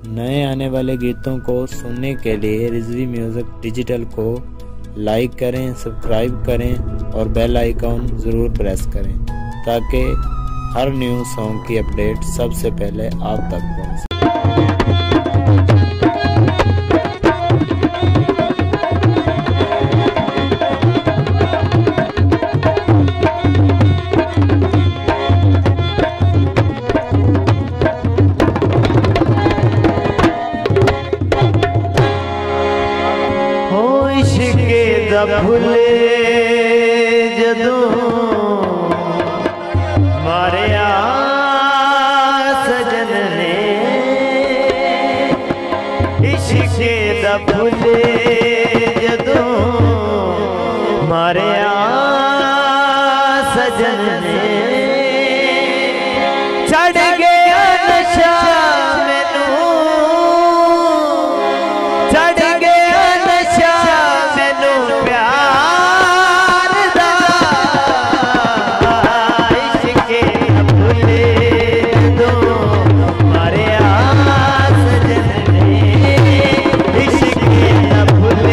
नए आने वाले गीतों को सुनने के लिए रिजवी म्यूजिक डिजिटल को लाइक करें, सब्सक्राइब करें और बेल आइकॉन ज़रूर प्रेस करें ताकि हर न्यू सॉन्ग की अपडेट सबसे पहले आप तक पहुंचे। फुले जदों मारे सजन ने इश्क दा फुले जदों मारे सजन ने चढ़ गया नशा मैनू चढ़ गया नशा मैनू फुले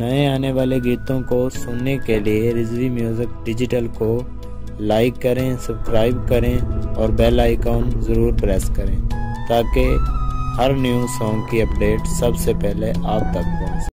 नए आने वाले गीतों को सुनने के लिए रिजवी म्यूजिक डिजिटल को लाइक करें, सब्सक्राइब करें और बेल आइकॉन ज़रूर प्रेस करें ताकि हर न्यू सॉन्ग की अपडेट सबसे पहले आप तक पहुंचे।